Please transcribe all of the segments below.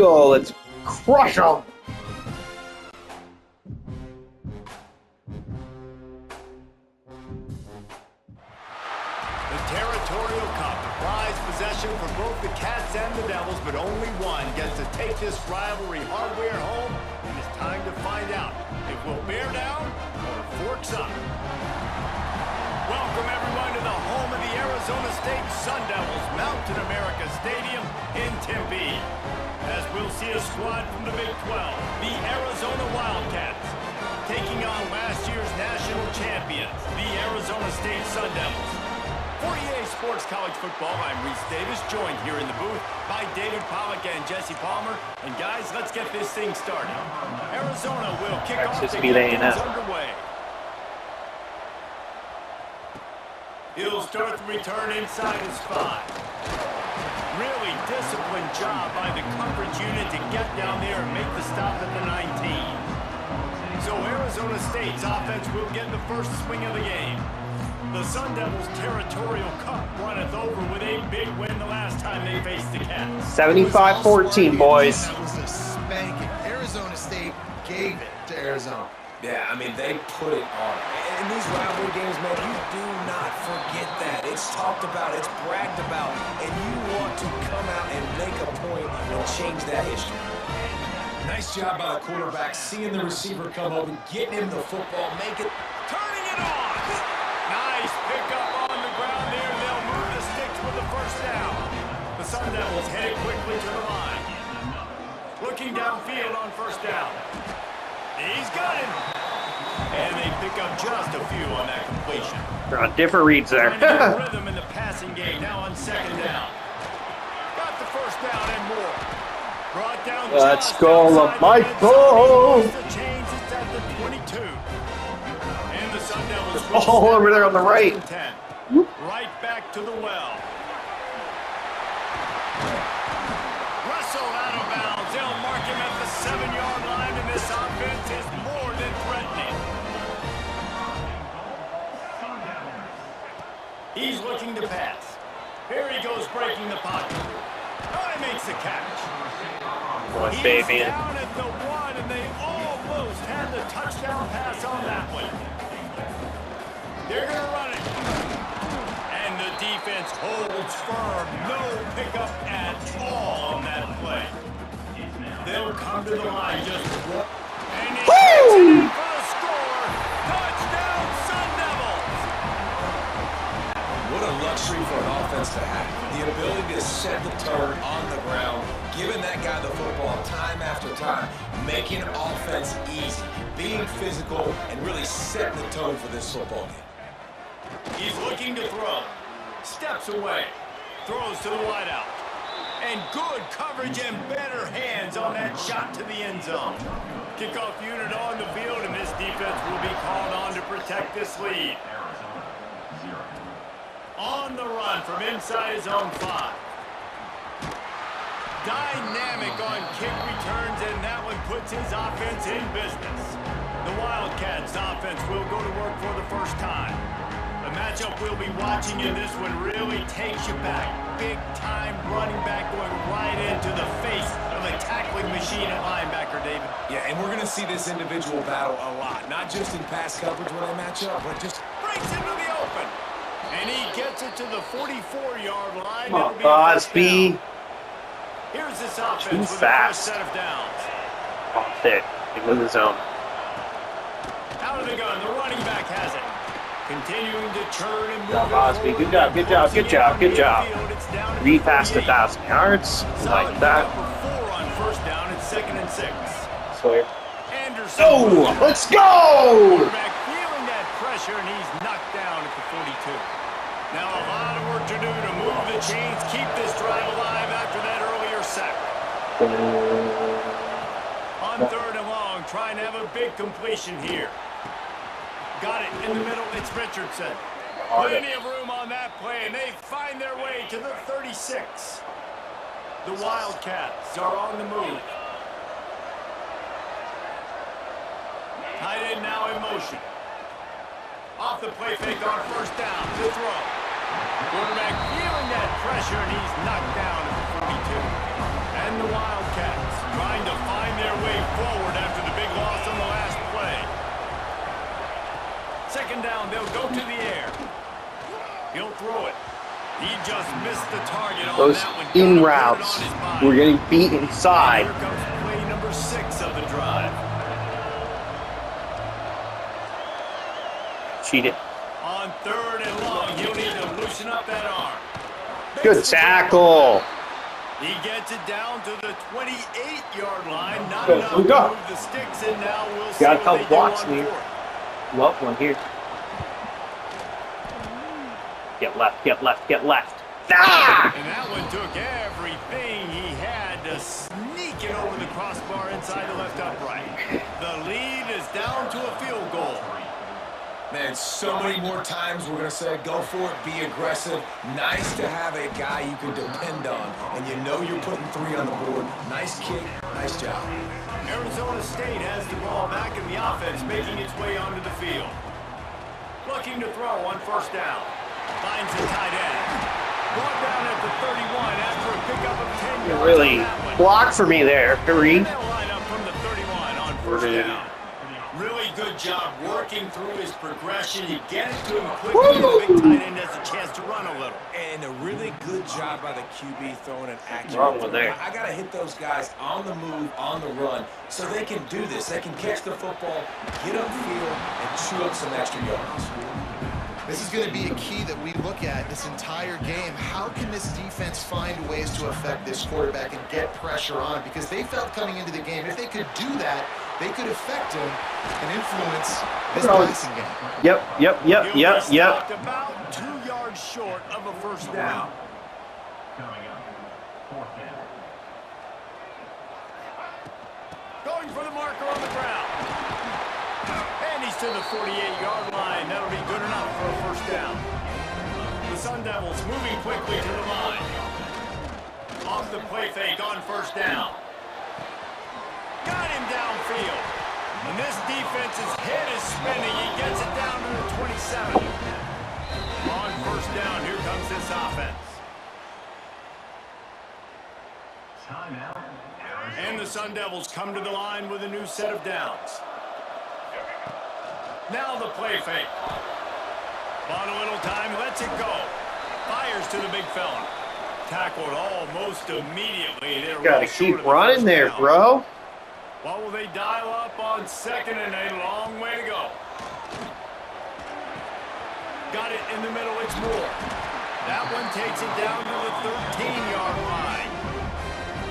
go. Let's crush them. The Territorial Cup, a prized possession for both the Cats and the Devils, but only one gets to take this rivalry hardware home, and it's time to find out if we'll bear down or forks up. Welcome everyone to the home of the Arizona State Sun Devils, Mountain America Stadium in Tempe. As we'll see a squad from the Big 12, the Arizona Wildcats, taking on last year's national champions, the Arizona State Sun Devils. For EA Sports College Football, I'm Reese Davis, joined here in the booth by David Pollack and Jesse Palmer. And guys, let's get this thing started. Arizona will kick off the game underway. He'll start the return inside his 5. Really disciplined job by the coverage unit to get down there and make the stop at the 19. So Arizona State's offense will get the first swing of the game. The Sun Devils' Territorial Cup runneth over with a big win the last time they faced the Cats. 75-14, boys. That was a spanking. Arizona State gave it to Arizona. Yeah, I mean, they put it on. In these rivalry games, man, you do not forget that. It's talked about, it's bragged about, and you want to come out and make a point and change that history. Nice job by the quarterback, seeing the receiver come over, getting him the football, turning it on. Nice pickup on the ground there. They'll move the sticks with the first down. The Sun Devils headed quickly to the line. Looking downfield on first down. He's got him. And they pick up just a few on that completion. They're on different reads there. Rhythm in the passing game now on second down. Got the first down and more. Brought down. Let's go, Michael. The change is at the 22. And the Sun Devils Oh, over there on the right. 10. Right back to the well. Russell out of bounds. They'll mark him at the 7-yard line, and this offense is more than threatening. He's looking to pass. Here he goes, breaking the pocket. Oh, he makes the catch. One He's baby. down at the 1, and they almost had the touchdown pass on that one. They're going to run it. And the defense holds firm. No pickup at all on that play. They'll come to the line just one. And he gets it in for the score. Touchdown, Sun Devils. What a luxury for an offense to have. The ability to set the tone on the ground, giving that guy the football time after time, making offense easy, being physical, and really setting the tone for this football game. He's looking to throw. Steps away. Throws to the wideout. And good coverage and better hands on that shot to the end zone. Kickoff unit on the field, and this defense will be called on to protect this lead. On the run from inside his own 5. Dynamic on kick returns, and that one puts his offense in business. The Wildcats offense will go to work for the first time. The matchup we'll be watching in this one really takes you back. Big time running back going right into the face of a tackling machine at linebacker, David. Yeah, and we're going to see this individual battle a lot, not just in pass coverage when they match up, but just breaks into the open. And he gets it to the 44-yard line. Come on, Bosby. Here's this offense with fast. the first set of downs. Off it. Into the zone. Out of the gun, the running back has it. Continuing to turn and move. Bosby, good job, good job, good job, good job. Read past 1,000 yards. Like that. Number 4 on first down. It's 2nd and 6. Sawyer. Anderson. Oh, let's go! Quarterback feeling that pressure, and he's knocked down at the 42. Now a lot of work to do to move the chains, keep this drive alive after that earlier sack. On 3rd and long, trying to have a big completion here. Got it in the middle, it's Richardson. Plenty of room on that play, and they find their way to the 36. The Wildcats are on the move. Tight end now in motion. Off the play fake on first down, to throw. Quarterback feeling that pressure, and he's knocked down at the 42. And the Wildcats trying to find their way forward after the big loss on the last play. Second down, they'll go to the air. He'll throw it. He just missed the target on Those that one. in routes, we're getting beat inside. Here comes play number 6 of the drive. Cheat it. On third and long, he'll need to loosen up that arm. Good tackle. He gets it down to the 28-yard line. Not Go, enough we to go. move the sticks, and now we'll see Got a what couple they do blocks on here. fourth. Love one here. Get left, get left, get left. Ah! And that one took everything he had to sneak it over the crossbar inside the left upright. The lead is down to a field goal. Man, so many more times we're going to say, go for it, be aggressive. Nice to have a guy you can depend on, and you know you're putting 3 on the board. Nice kick, nice job. Arizona State has the ball back in the offense, making its way onto the field. Looking to throw on first down. Finds the tight end. Brought down at the 31 after a pickup of 10 You yards. really on that one. blocked for me there, Kareem. They'll line up from the 31 on first down. Really good job working through his progression. You get it to him quickly, and the big tight end has a chance to run a little. And a really good job by the QB throwing an accurate Wrong throw. with there. I got to hit those guys on the move, on the run, so they can do this. They can catch the football, get upfield, and chew up some extra yards. This is going to be a key that we look at this entire game. How can this defense find ways to affect this quarterback and get pressure on him? Because they felt coming into the game, if they could do that, they could affect him and influence this passing game. Yep. Stopped about 2 yards short of a first down. Going for the marker on the ground. And he's to the 48-yard line. That'll be good enough for a first down. The Sun Devils moving quickly to the line. Off the play fake on first down. Got him downfield. And this defense's head is spinning. He gets it down to the 27. On first down, here comes this offense. And the Sun Devils come to the line with a new set of downs. Now the play fake. Bought a little time, lets it go. Fires to the big fella. Tackled almost immediately. They're Gotta keep running there, bro. What will they dial up on second and a long way to go? Got it in the middle, it's Moore. That one takes it down to the 13-yard line.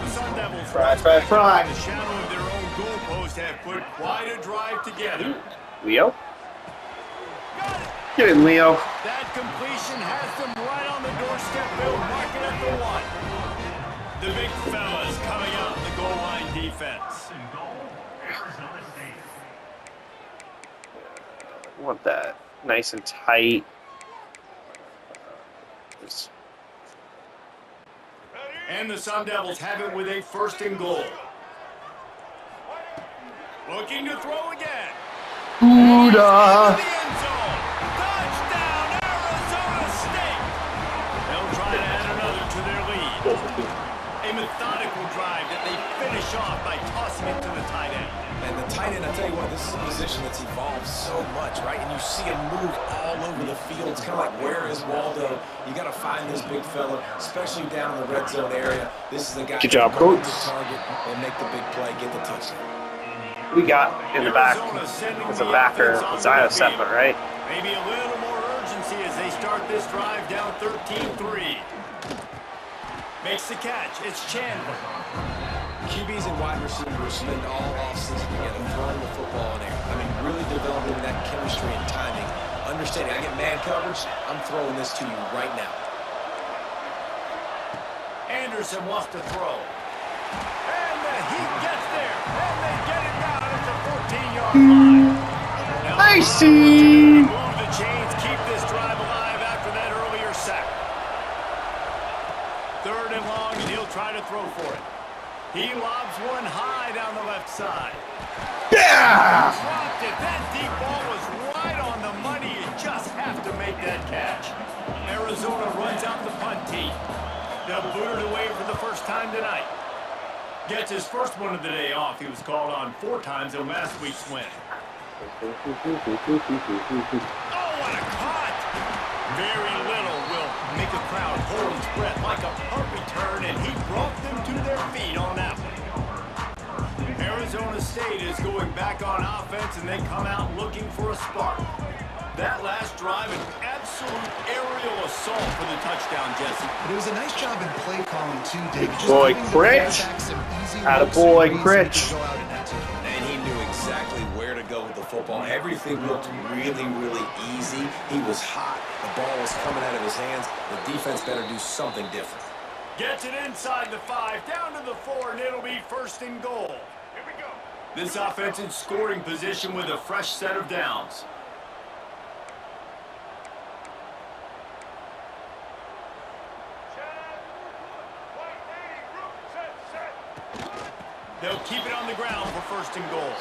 The Sun Devils Fry. in the shadow of their own goalpost have put quite a drive together. Leo? Get in, Leo. That completion has them right on the doorstep. They'll mark it at the 1. The big fellas coming out the goal line defense. I want that nice and tight. And the Sun Devils have it with a first and goal. Looking to throw again. Buddha. The end zone. Touchdown, Arizona State. They'll try to add another to their lead. A methodical drive that they finish off by tossing it to the tight end. And the tight end, I tell you what, this is a position that's evolved so much, right? And you see him move all over the field. It's kind of like, where is Waldo? You got to find this big fella, especially down in the red zone area. This is the guy Good job, that can go coach. to the target and make the big play, get the touchdown. We got in the back as a backer, Isaiah Settler, right? Maybe a little more urgency as they start this drive down 13-3. Makes the catch. It's Chandler. QBs and wide receivers spend all offseason together throwing the football in air. I mean, really developing that chemistry and timing. Understanding, I get man coverage, I'm throwing this to you right now. Anderson wants to throw. And the Heat gets there. And they get it down at the 14-yard line. I see. Move the chains, keep this drive alive after that earlier sack. Third and long, and he'll try to throw for it. He lobs one high down the left side. Yeah. Dropped it. That deep ball was right on the money. You just have to make that catch. Arizona runs out the punt tee. They'll boot it away for the first time tonight. Gets his first one of the day off. He was called on 4 times in last week's win. Oh, what a cut! Very little will make a crowd hold its breath like a punt return, and he brought them to their feet on that one. Arizona State is going back on offense, and they come out looking for a spark. That last drive, an absolute aerial assault for the touchdown, Jesse. But it was a nice job in play calling too, David. Just Boy, giving the Critch. quarterback some easy Atta looks boy, and reads Critch. to go out and execute. And he knew exactly where to go with the football. Everything looked really, really easy. He was hot. The ball was coming out of his hands. The defense better do something different. Gets it inside the 5, down to the 4, and it'll be 1st and goal. Here we go. This offense in scoring position with a fresh set of downs. They'll keep it on the ground for 1st and goal.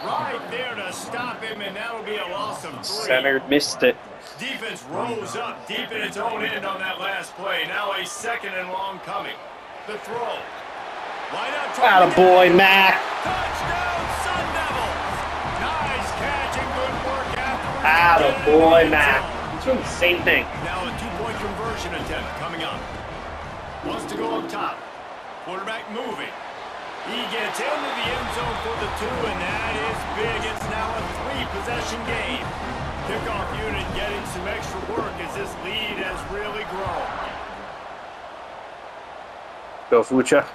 Right there to stop him, and that'll be a loss of 3. Center missed it. Defense rose up deep in its own end on that last play. Now a 2nd and long coming. The throw. Why not try Atta boy, Mac. Touchdown, Sun Devils! Nice catch and good work afterwards. Atta boy, Mac. He's doing the same thing. Now a 2-point conversion attempt coming up. Wants to go up top. Quarterback moving. He gets into the end zone for the 2, and that is big. It's now a 3-possession game. Kickoff unit getting some extra work as this lead has really grown. Go, Fucha.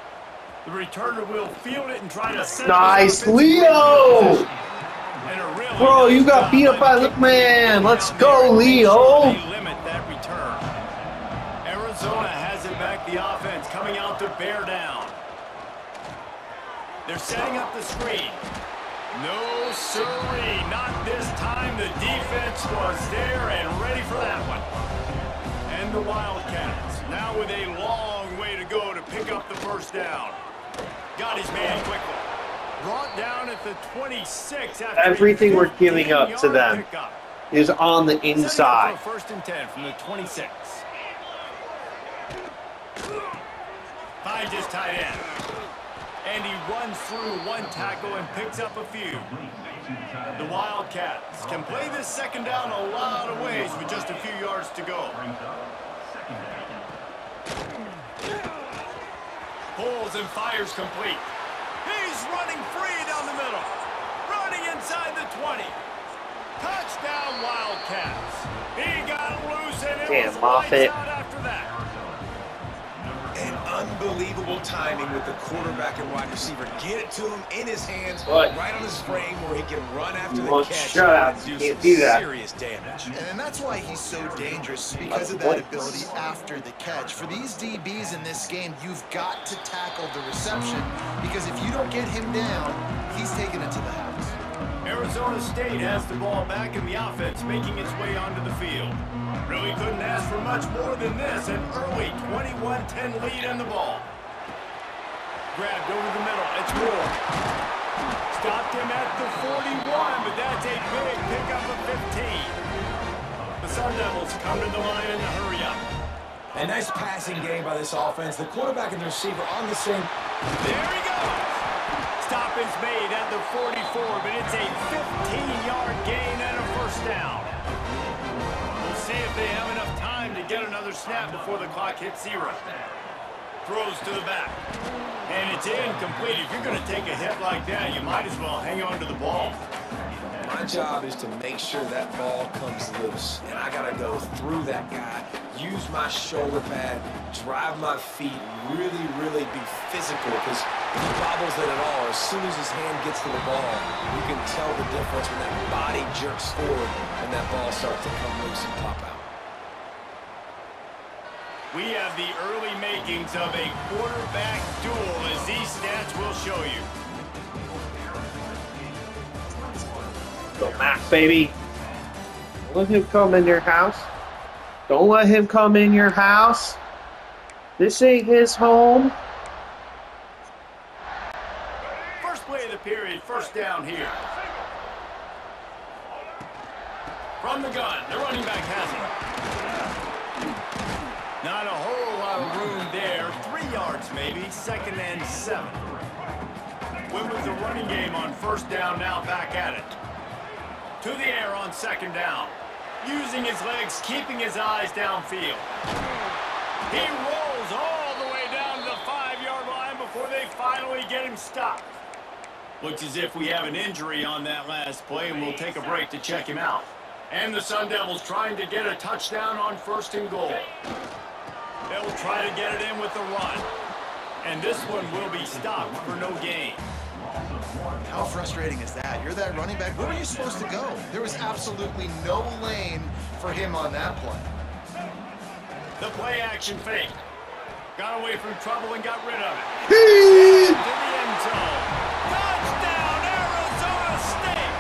The returner will field it and try to set Nice, it up. Leo! And a really Bro, you nice got job beat up by kicking Lip Man. it Let's down go, there and make Leo. sure they limit that return. Arizona has it back. The offense coming out to bear down. They're setting up the screen. No, sirree, not this time. The defense was there and ready for that one. And the Wildcats now with a long way to go to pick up the 1st down. Got his man quickly. Brought down at the 26 after Everything we're giving up to them pickup. is on the inside. 1st and 10 from the 26. Finds his tight end. And he runs through 1 tackle and picks up a few. The Wildcats can play this 2nd down a lot of ways with just a few yards to go. Pulls and fires complete. He's running free down the middle. Running inside the 20. Touchdown Wildcats. He got loose and it was lights out after that. And unbelievable timing with the quarterback and wide receiver. Get it to him in his hands, What? right on his frame where he can run after the Well, catch shut up. and do You some can't do that. serious damage. And that's why he's so dangerous, because of that ability after the catch. For these DBs in this game, you've got to tackle the reception, because if you don't get him down, he's taking it to the house. Arizona State has the ball back in the offense, making its way onto the field. Really couldn't ask for much more than this, an early 21-10 lead in the ball. Grabbed over the middle, it's Ward. Stopped him at the 41, but that's a big pickup of 15. The Sun Devils come to the line in a hurry up. A nice passing game by this offense. The quarterback and the receiver on the same. There he goes. Stop is made at the 44, but it's a 15-yard gain and a 1st down. We'll see if they have enough time to get another snap before the clock hits 0. Throws to the back. And it's incomplete. If you're going to take a hit like that, you might as well hang on to the ball. My job is to make sure that ball comes loose. And I got to go through that guy, use my shoulder pad, drive my feet, really, really be physical. Because if he bobbles it at all, as soon as his hand gets to the ball, you can tell the difference when that body jerks forward and that ball starts to come loose and pop out. We have the early makings of a quarterback duel, as these stats will show you. Go, Mac, baby. Don't let him come in your house. Don't let him come in your house. This ain't his home. First play of the period, 1st down here. From the gun, the running back has it. Not a whole lot of room there. 3 yards maybe, 2nd and 7. Win with the running game on 1st down, now back at it. To the air on 2nd down. Using his legs, keeping his eyes downfield. He rolls all the way down to the 5-yard line before they finally get him stopped. Looks as if we have an injury on that last play, and we'll take a break to check him out. And the Sun Devils trying to get a touchdown on 1st and goal. They'll try to get it in with the run. And this one will be stopped for no gain. How frustrating is that? You're that running back. Where were you supposed to go? There was absolutely no lane for him on that play. The play action fake. Got away from trouble and got rid of it. To the end zone. Touchdown, Arizona State!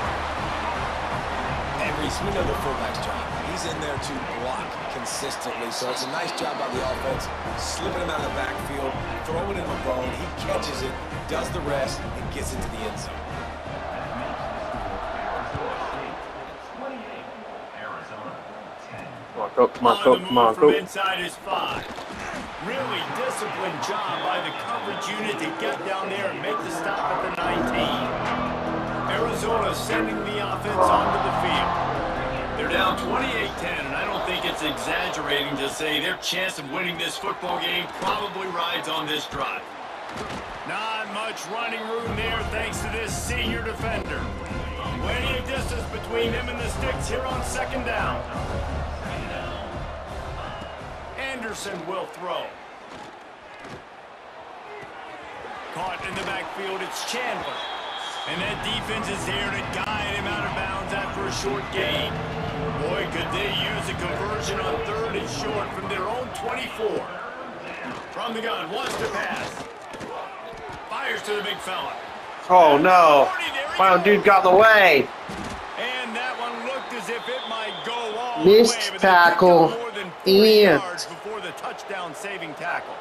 And Reese, we know the fullback's job. He's in there to block consistently, so it's a nice job by the offense, slipping him out of the backfield, throwing him a bone. He catches it, does the rest, and gets into the end zone. Come on, From inside his 5. Really disciplined job by the coverage unit to get down there and make the stop at the 19. Arizona sending the offense onto the field. They're down 28-10, and I don't think it's exaggerating to say their chance of winning this football game probably rides on this drive. Not much running room there thanks to this senior defender. Plenty of distance between him and the sticks here on 2nd down. Anderson will throw. Caught in the backfield, it's Chandler. And that defense is there to guide him out of bounds after a short gain. Boy, could they use a conversion on 3rd and short from their own 24. From the gun, wants to pass. Fires to the big fella. Oh no! Wow, dude got in the way. And that one looked as if it might go all Missed the way, but tackle more than 40 and yards before the touchdown-saving tackle.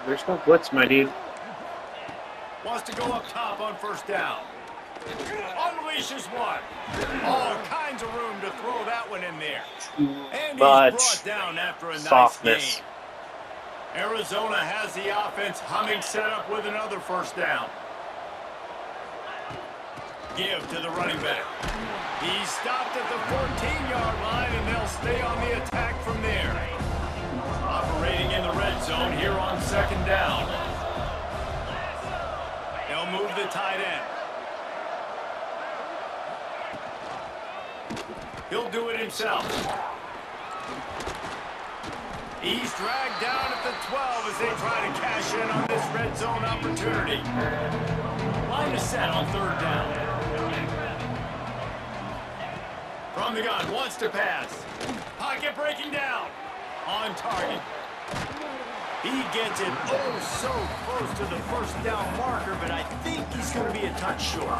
There's no blitz, my dude. Wants to go up top on 1st down. Unleashes one. All kinds of room to throw that one in there. And he's brought down after a softness. nice game. Arizona has the offense humming, set up with another 1st down. Give to the running back. He stopped at the 14-yard line, and they'll stay on the attack from there. Operating in the red zone here on 2nd down. They'll move the tight end. He'll do it himself. He's dragged down at the 12 as they try to cash in on this red zone opportunity. Line is set on 3rd down. From the gun, wants to pass. Pocket breaking down. On target. He gets it so close to the 1st down marker, but I think he's going to be a touch short.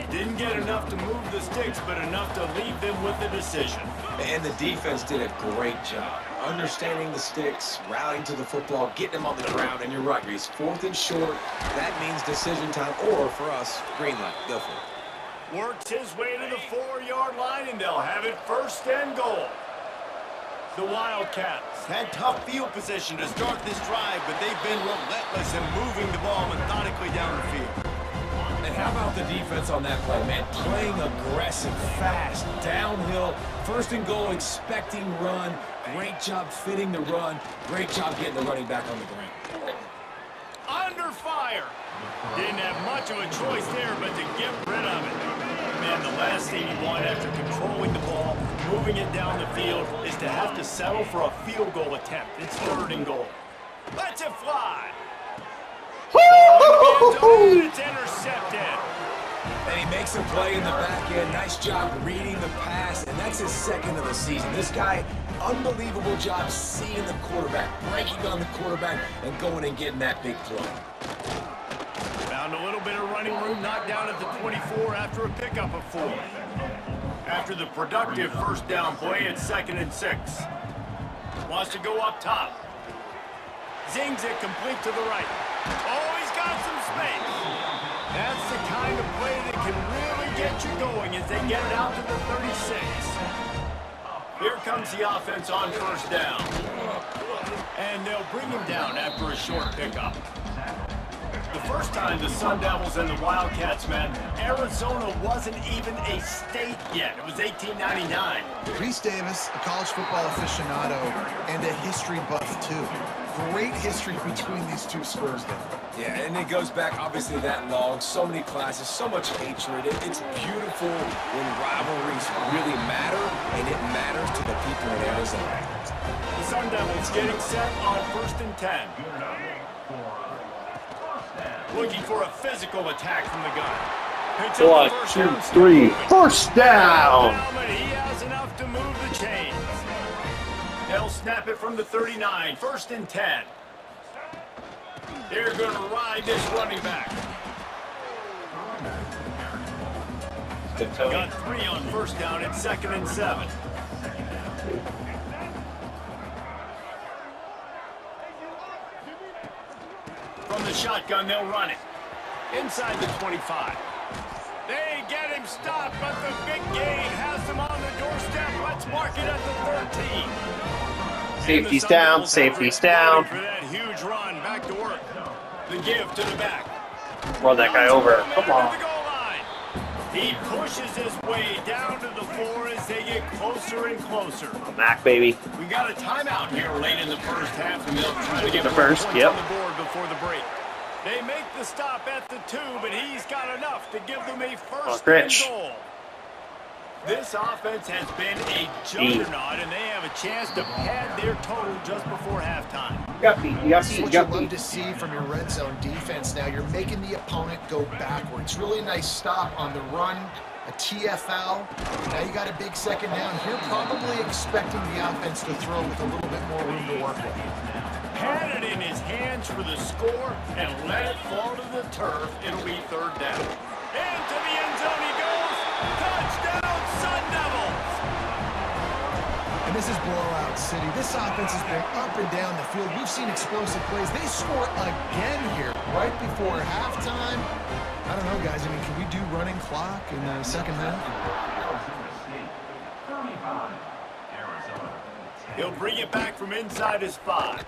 Didn't get enough to move the sticks, but enough to leave them with the decision. And the defense did a great job. Understanding the sticks, rallying to the football, getting them on the ground, and you're right, Reese. 4th and short, that means decision time, or for us, green light. Go for it. Works his way to the 4-yard line, and they'll have it 1st and goal. The Wildcats had tough field position to start this drive, but they've been relentless in moving the ball methodically down the field. And how about the defense on that play, man? Playing aggressive, fast, downhill, 1st and goal, expecting run. Great job fitting the run. Great job getting the running back on the ground. Under fire. Didn't have much of a choice there, but to get rid of it. Man, the last thing you want after controlling the ball, moving it down the field, is to have to settle for a field goal attempt. It's 3rd and goal. Let's it fly. It's intercepted. And he makes a play in the back end. Nice job reading the pass, and that's his 2nd of the season. This guy, unbelievable job seeing the quarterback, breaking on the quarterback, and going and getting that big play. Found a little bit of running room, knocked down at the 24 after a pickup of 4. After the productive 1st down play, it's 2nd and 6. Wants to go up top. Zings it complete to the right. Oh, he's got some space. That's the kind of play that can really get you going as they get it out to the 36. Here comes the offense on first down. And they'll bring him down after a short pickup. The first time the Sun Devils and the Wildcats met, Arizona wasn't even a state yet. It was 1899. Reese Davis, a college football aficionado and a history buff too. Great history between these two Spurs then. Yeah, and it goes back obviously that long. So many classes, so much hatred. It's beautiful when rivalries really matter, and it matters to the people in Arizona. The Sun Devils getting set on 1st and 10. Looking for a physical attack from the gun. 1, 2, 3. First down. But he has enough to move the chains. They'll snap it from the 39. 1st and 10. They're going to ride this running back. Got 3 on first down at 2nd and 7. From the shotgun, they'll run it. Inside the 25. They get him stopped, but the big gain has him on the doorstep. Let's mark it at the 13. Safety's down, safety's down. For that huge run, back to work. The give to the back. Run that guy over. Come on. He pushes his way down to the floor as they get closer and closer. Mac, baby. We got a timeout here late in the first half, and they'll try to get The first, points yep. on the board before the break. They make the stop at the 2, but he's got enough to give them a first and goal. This offense has been a juggernaut, and they have a chance to pad their total just before halftime. This is what you love to see from your red zone defense now. You're making the opponent go backwards. Really nice stop on the run, a TFL. Now you got a big second down. You're probably expecting the offense to throw with a little bit more room to work with. Had it in his hands for the score and let it fall to the turf. It'll be 3rd down. Into the end zone he goes. Touchdown, Sun Devils! And this is blowout city. This offense has been up and down the field. We've seen explosive plays. They score again here right before halftime. I don't know, guys. I mean, can we do running clock in the second half? He'll bring it back from inside his 5.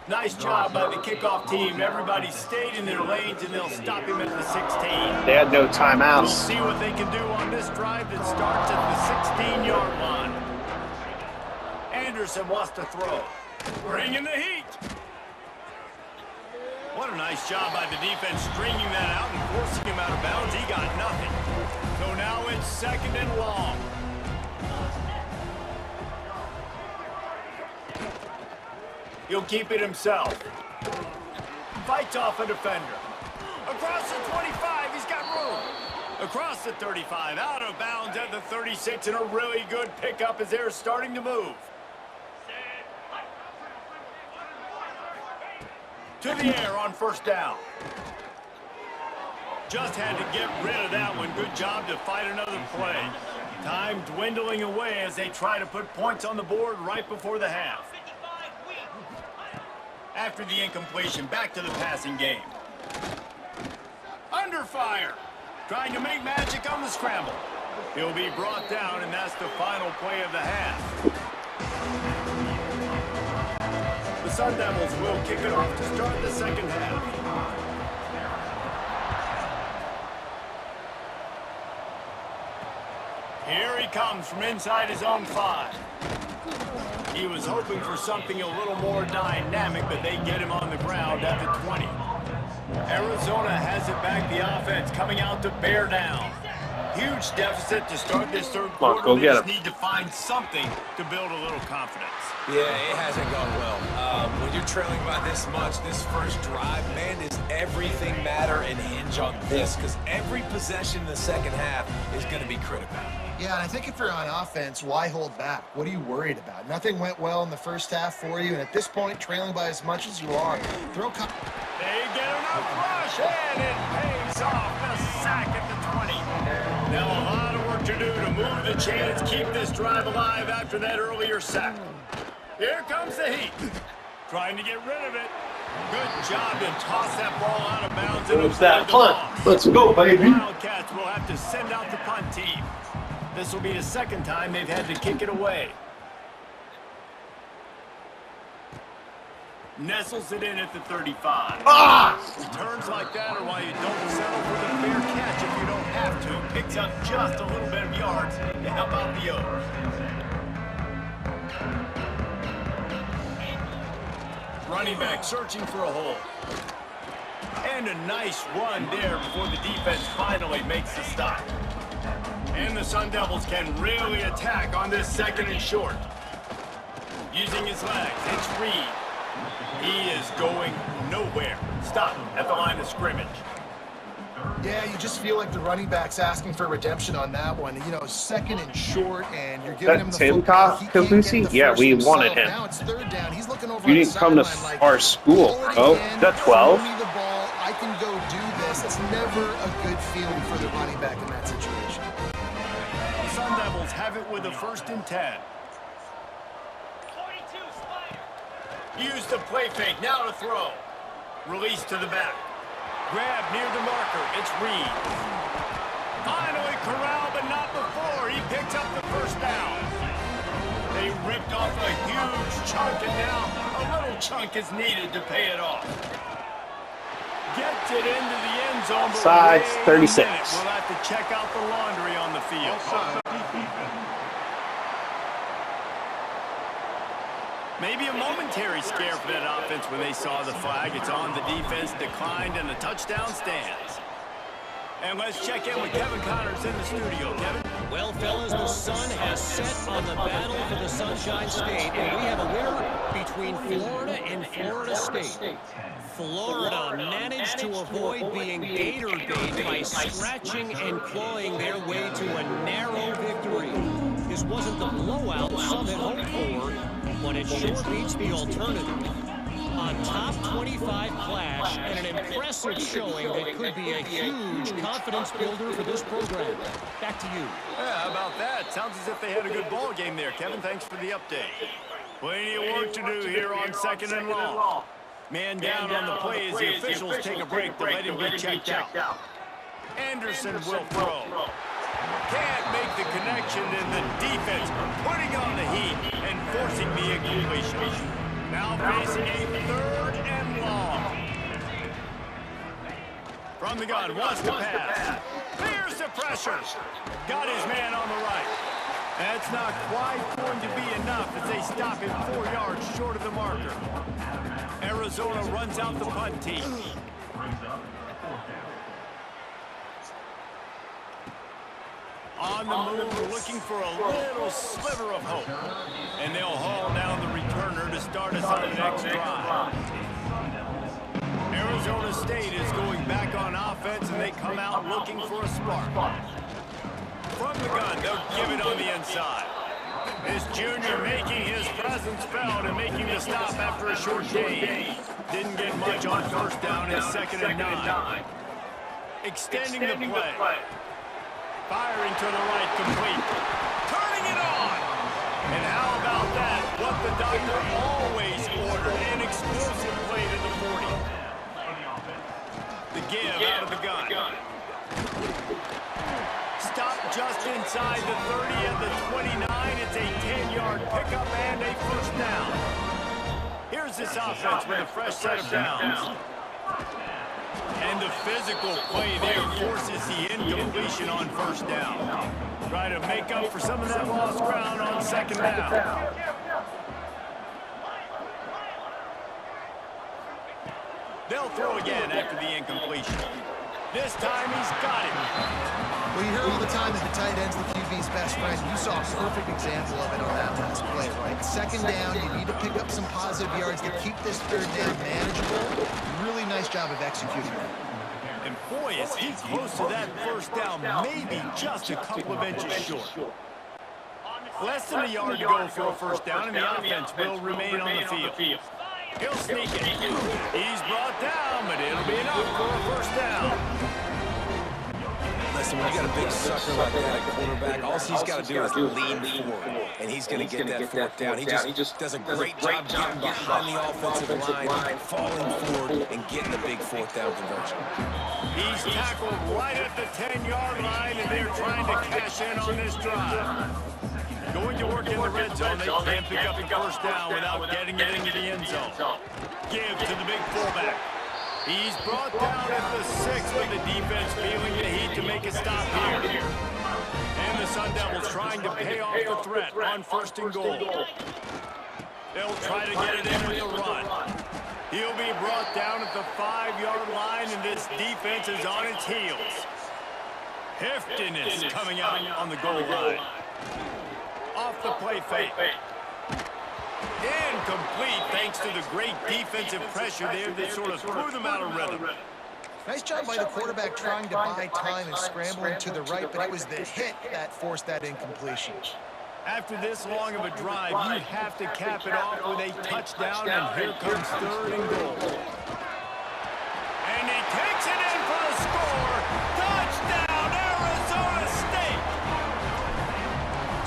Nice job by the kickoff team. Everybody stayed in their lanes, and they'll stop him at the 16. They had no We'll timeouts. see what they can do on this drive that starts at the 16-yard line. Anderson wants to throw. Bringing the heat. What a nice job by the defense stringing that out and forcing him out of bounds. He got nothing. So now it's 2nd and long. He'll keep it himself. Fights off a defender. Across the 25, he's got room. Across the 35, out of bounds at the 36, and a really good pickup as they're starting to move. To the air on first down. Just had to get rid of that one. Good job to fight another play. Time dwindling away as they try to put points on the board right before the half. After the incompletion, back to the passing game. Under fire. Trying to make magic on the scramble. He'll be brought down, and that's the final play of the half. The Sun Devils will kick it off to start the second half. Here he comes from inside his own 5. He was hoping for something a little more dynamic, but they get him on the ground at the 20. Arizona has it back, the offense coming out to bear down. Huge deficit to start this third quarter. Go get they just him. need to find something to build a little confidence. Yeah, it hasn't gone well. When you're trailing by this much, this first drive, man, does everything matter and hinge on this? Because every possession in the second half is going to be critical. Yeah, and I think if you're on offense, why hold back? What are you worried about? Nothing went well in the first half for you, and at this point, trailing by as much as you are. They get enough rush, and it pays off. The sack at the 20. Now a lot of work to do to move the chains, keep this drive alive after that earlier sack. Here comes the heat. Trying to get rid of it. Good job to toss that ball out of bounds. Who's that punt? Let's go, baby. Wildcats will have to send out the punt team. This will be the second time they've had to kick it away. Nestles it in at the 35. Returns like that are why you don't settle for the fair catch if you don't have to. Picks up just a little bit of yards to help out the O's. Running back searching for a hole. And a nice run there before the defense finally makes the stop. And the Sun Devils can really attack on this second and short. Using his legs, it's Reed. He is going nowhere. Stop at the line of scrimmage. Yeah, you just feel like the running back's asking for redemption on that one. You know, second and short, and you're giving him the football. He can't get the Yeah, first we himself. wanted him. Now it's third down. He's looking over You on the didn't come to sideline like, our school, "Throw it bro. again, That 12? throw me the ball. I can go do this." It's never a good feeling for the running back in that situation. The Sun Devils have it with a 1st and 10. Use the play fake, now to throw. Release to the back. Grab near the marker, it's Reed. Finally corralled, but not before. He picks up the 1st down. They ripped off a huge chunk, and now a little chunk is needed to pay it off. Gets it into the end zone, but Sides, wait a 36. minute. We'll have to check out the laundry on the field. Maybe a momentary scare for that offense when they saw the flag. It's on, the defense declined, and the touchdown stands. And let's check in with Kevin Connors in the studio. Kevin? Well, fellas, the sun has set on the battle for the Sunshine State, and we have a winner between Florida and Florida State. Florida managed to avoid being Gator-bait by scratching and clawing their way to a narrow victory. This wasn't the blowout some had hoped for, but it sure beats the alternative. A top 25 clash and an impressive showing that could be a huge confidence builder for this program. Back to you. Yeah, how about that? Sounds as if they had a good ball game there, Kevin. Thanks for the update. Plenty of work to do here on 2nd and long. Man down on the play as the officials take a break to let him get checked out. Anderson will throw. Can't make the connection, and the defense putting on the heat and forcing the incompletion. Now facing a 3rd and long. From the gun, wants to pass. Clears the pressure. Got his man on the right. That's not quite going to be enough as they stop him 4 yards short of the marker. Arizona runs out the punt team. On the move, looking for a little sliver of hope. And they'll haul down the returner to start us on the next drive. Arizona State is going back on offense, and they come out looking for a spark. From the gun, they'll give it on the inside. This junior making his presence felt and making the stop after a short gain. Didn't get much on 1st down and 2nd and 9. Extending the play. Firing to the right, complete. Turning it on! And how about that? What the doctor always ordered, an explosive play to the 40. The give out of the gun. Stop just inside the 30 at the 29. It's a 10-yard pickup and a 1st down. Here's this offense with a fresh set of downs. And the physical play there forces the incompletion on 1st down. Try to make up for some of that lost ground on 2nd down. They'll throw again after the incompletion. This time he's got it. Well, you hear all the time that the tight end's the QB's best friend. You saw a perfect example of it on that last play, right? 2nd down, you need to pick up some positive yards to keep this 3rd down manageable. Really nice job of executing that. And boy, is he close to that 1st down, maybe just a couple of inches short. Less than a yard to go for a 1st down, and the offense will remain on the field. He'll sneak it. He's brought down, but it'll be enough for a 1st down. The Listen, when you got a big sucker like that at quarterback, all he's got to do is lean forward, and he's going to get that fourth down. He just does a great job getting behind the offensive line, falling forward, and getting the big fourth down conversion. He's tackled right at the 10-yard line, and they're trying to cash in on this drive. Going to work in the red zone, they can't pick up the first down without getting it into the end zone. Give to the big fullback. He's brought down at the 6 with the defense feeling the heat to make a stop here. And the Sun Devils trying to pay off the threat on 1st and goal. They'll try to get it in with a run. He'll be brought down at the 5-yard line, and this defense is on its heels. Heftiness coming out on the goal line. Off the play fake. Incomplete thanks to the great defensive pressure there that sort of threw them out of rhythm. Nice job by the quarterback trying to buy time and scrambling to the right, but it was the hit that forced that incompletion. After this long of a drive, you have to cap it off with a touchdown, and here comes 3rd and goal. And he takes it in for the score. Touchdown, Arizona State!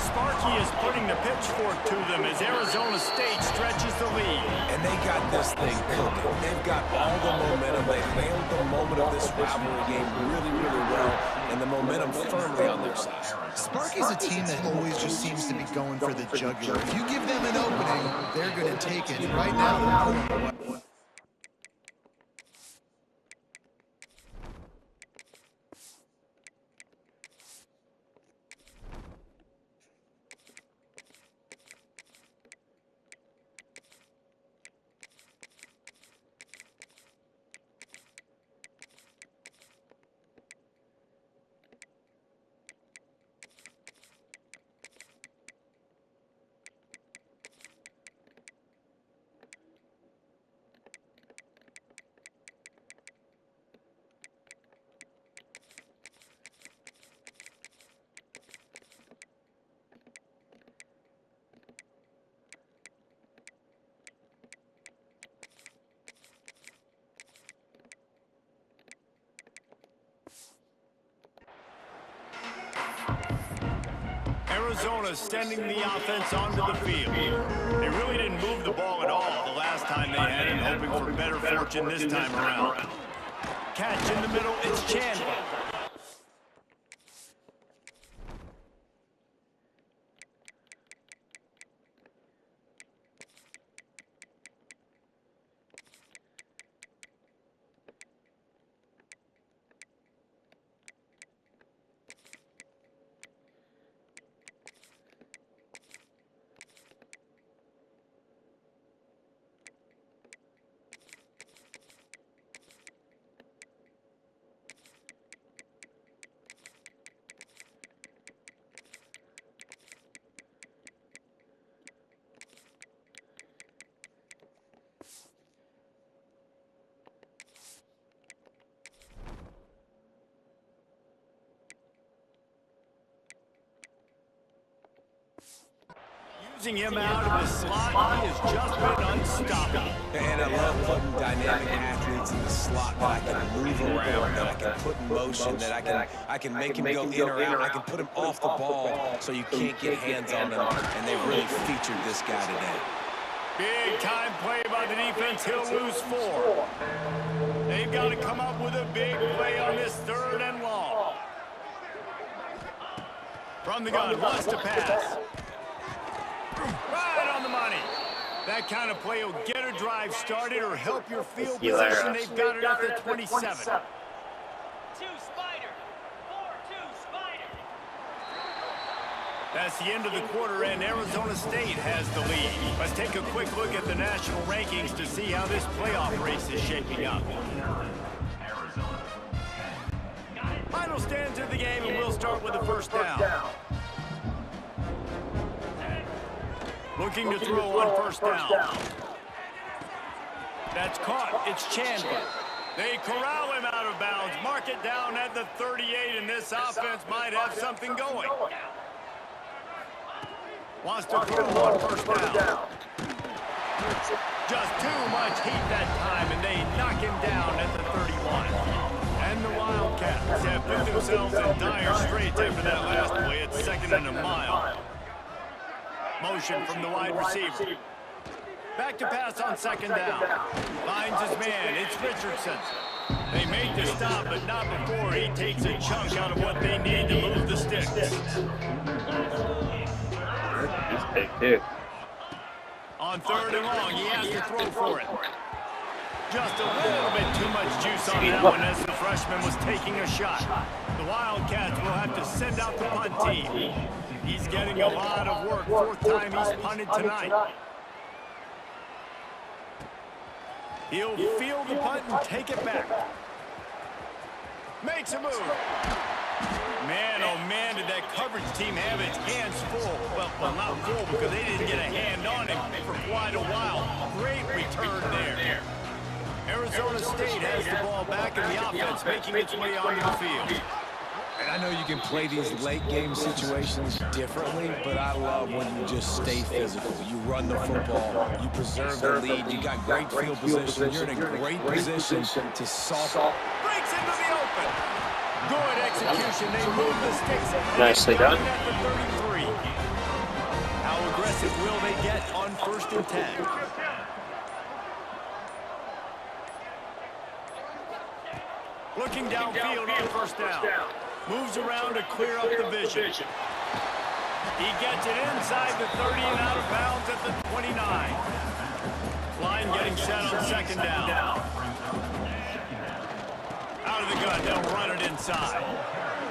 Sparky is putting the pitchfork to them as Arizona State stretches the lead. And they got this thing cooking. They've got all the momentum. They've handled the moment of this rivalry game really, really well, and the momentum firmly on their side. Sparky's a team that always just seems to be going for the jugular. If you give them an opening, they're going to take it. And right now, they're pulling away. Arizona sending the offense onto the field. They really didn't move the ball at all the last time they had it, hoping for better fortune this time around. Catch in the middle, it's Chandler. Using him out of the slot, he has just been unstoppable. And I love putting dynamic athletes in the slot that I can move around, that I can put in motion, that I can make him go in or out. I can put him off the ball so you can't get hands on him, and they really featured this guy today. Big time play by the defense. He'll lose 4. They've got to come up with a big play on this 3rd and long. From the gun, wants to pass. Right on the money. That kind of play will get a drive started or help your field position. They've got it at the 27. 2 Spider. 4-2 Spider. That's the end of the quarter, and Arizona State has the lead. Let's take a quick look at the national rankings to see how this playoff race is shaping up. Final stands of the game, and we'll start with the first down. Looking to throw on first down. That's caught. It's Chandler. They corral him out of bounds. Mark it down at the 38, and this offense might have something going. Wants to throw on first down. Just too much heat that time, and they knock him down at the 31. And the Wildcats have put themselves in dire straits after that last play. It's 2nd and a mile. Motion from the wide receiver. Back to pass on 2nd down. Finds his man. It's Richardson. They make the stop, but not before he takes a chunk out of what they need to move the sticks. He's big, too. On 3rd and long, he has to throw for it. Just a little bit too much juice on that one as the freshman was taking a shot. The Wildcats will have to send out the punt team. He's getting a lot of work. 4th time he's punted tonight. He'll field the punt and take it back. Makes a move. Man, oh man, did that coverage team have its hands full. Well, not full because they didn't get a hand on him for quite a while. Great return there. Arizona State has the ball back in the offense, making its way onto the field. And I know you can play these late game situations differently, but I love when you just stay physical. You run the football, you preserve the lead, you got great field position, you're in a great position to solve. Breaks into the open. Good execution. They move the sticks. Nicely done. At the 33. How aggressive will they get on 1st and 10? Looking downfield on 1st down. Moves around to clear up the vision. He gets it inside the 30 and out of bounds at the 29. Line getting set on 2nd down. Out of the gun, they'll run it inside.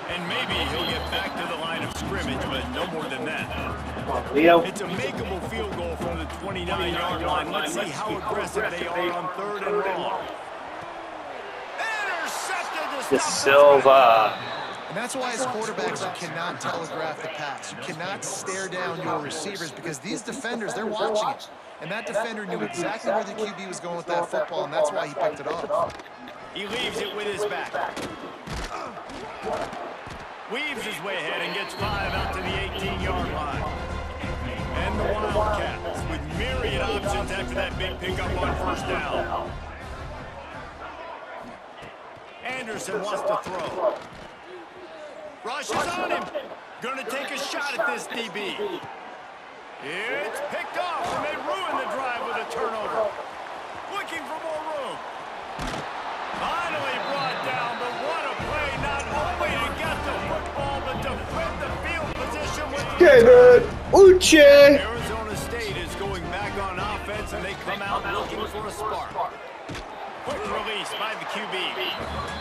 And maybe he'll get back to the line of scrimmage, but no more than that. Leo. It's a makeable field goal from the 29-yard line. Let's see how aggressive they are on 3rd and long. Intercepted De Silva. And that's why as quarterbacks you cannot telegraph the pass. You cannot stare down your receivers because these defenders, they're watching it. And that defender knew exactly where the QB was going with that football, and that's why he picked it off. He leaves it with his back. Weaves his way ahead and gets 5 out to the 18-yard line. And the Wildcats with myriad options after that big pickup on 1st down. Anderson wants to throw. Rush is on him. Gonna take a shot at this DB. It's picked off, and they ruin the drive with a turnover. Looking for more room. Finally brought down, but what a play, not only to get the football, but to flip the field position with the David Uche. Arizona State is going back on offense, and they come out looking for a spark. Quick release by the QB.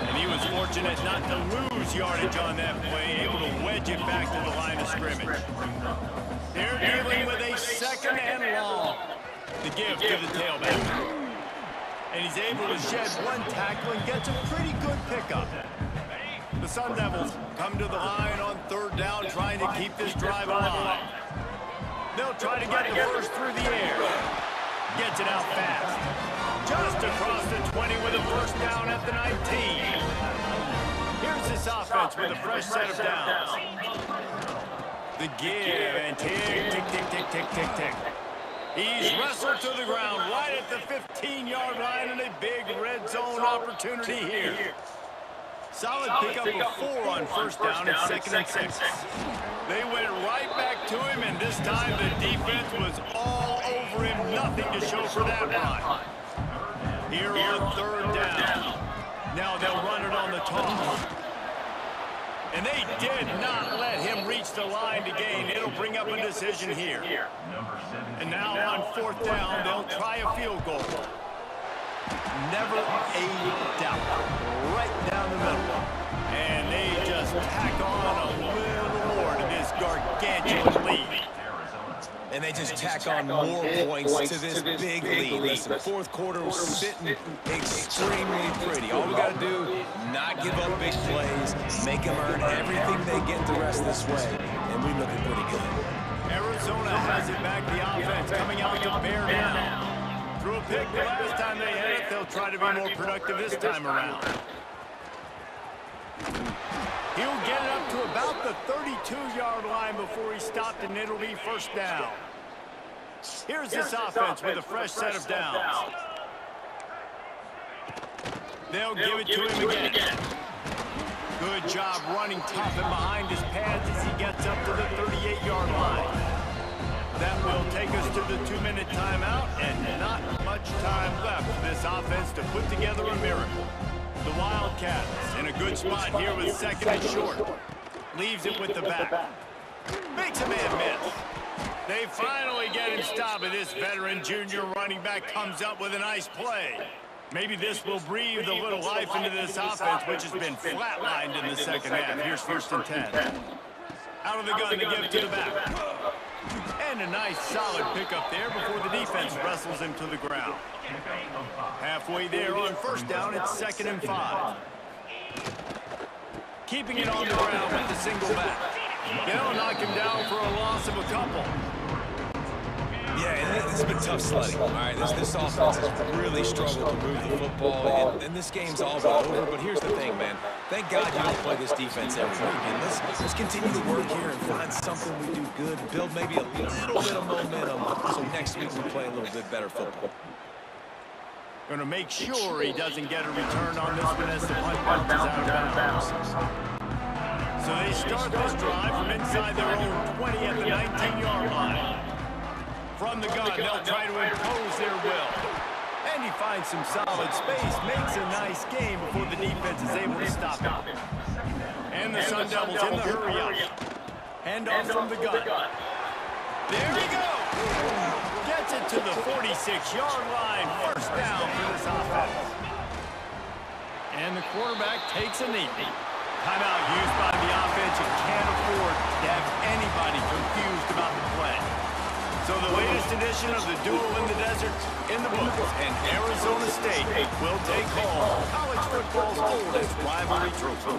And he was fortunate not to lose yardage on that play, able to wedge it back to the line of scrimmage. They're dealing with a 2nd and long. The give to the tailback. And he's able to shed one tackle and gets a pretty good pickup. The Sun Devils come to the line on 3rd down, trying to keep this drive alive. They'll try to get the first through the air. Gets it out fast. Just across the 20 with a 1st down at the 19. Here's this offense with a fresh set of downs. The give and tick, tick, tick, tick, tick, tick, tick. He's wrestled to the ground right at the 15-yard line and a big red zone opportunity here. Solid pickup of 4 on 1st down and 2nd and 6. They went right back to him, and this time the defense was all over him. Nothing to show for that run. Here on 3rd down. Now they'll run it on the toss. And they did not let him reach the line to gain. It'll bring up a decision here. And now on 4th down, they'll try a field goal. Never a doubt. Right down the middle. And they just tack on a little more to this gargantuan lead. And they just tack on more points to this big lead. Listen, 4th quarter was sitting extremely pretty. All we got to do, not give up big plays, make them earn everything they get the rest of this way, and we're looking pretty good. Arizona has it back, the offense coming out to bear down. Threw a pick the last time they had it. They'll try to be more productive this time around. He'll get it up to about the 32-yard line before he stopped, and it'll be 1st down. Here's this offense with a fresh set of downs. They'll give it to him again. Good job running tough and behind his pads as he gets up to the 38-yard line. That will take us to the 2-minute timeout, and not much time left for this offense to put together a miracle. The Wildcats in a good spot here with second and short. Leaves it with the back. Makes a man miss. They finally get him stopped, and this veteran junior running back comes up with a nice play. Maybe this will breathe a little life into this offense, which has been flatlined in the second half. Here's 1st and 10. Out of the gun to give to the back. And a nice solid pickup there before the defense wrestles him to the ground. Halfway there on 1st down, it's 2nd and 5. Keeping it on the ground with the single back. They'll knock him down for a loss of a couple. Yeah, and this has been tough sledding. All right, this offense has really struggled to move the football, and this game's all but over. But here's the thing, man. Thank God you don't play this defense every week. And let's continue to work here and find something we do good, build maybe a little bit of momentum, so next week we play a little bit better football. Going to make sure he doesn't get a return on this one as the punt bounces out of bounds. So they start this drive from inside their own 20 at the 19-yard line. From the gun, they'll try to impose their will. And he finds some solid space, makes a nice game before the defense is able to stop him. And the Sun Devils in the hurry up. Hand off from the gun. There he goes. Gets it to the 46-yard line. 1st down for this offense. And the quarterback takes a knee. Timeout used by the offense. You can't afford to have anybody confused about the play. So the latest edition of the Duel in the Desert in the books, and Arizona State will take home college football's oldest rivalry trophy.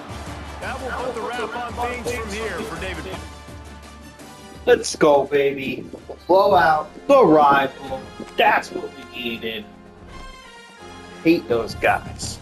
That will put the wrap on things from here for David. Let's go, baby. Blow out the rival. That's what we needed. Hate those guys.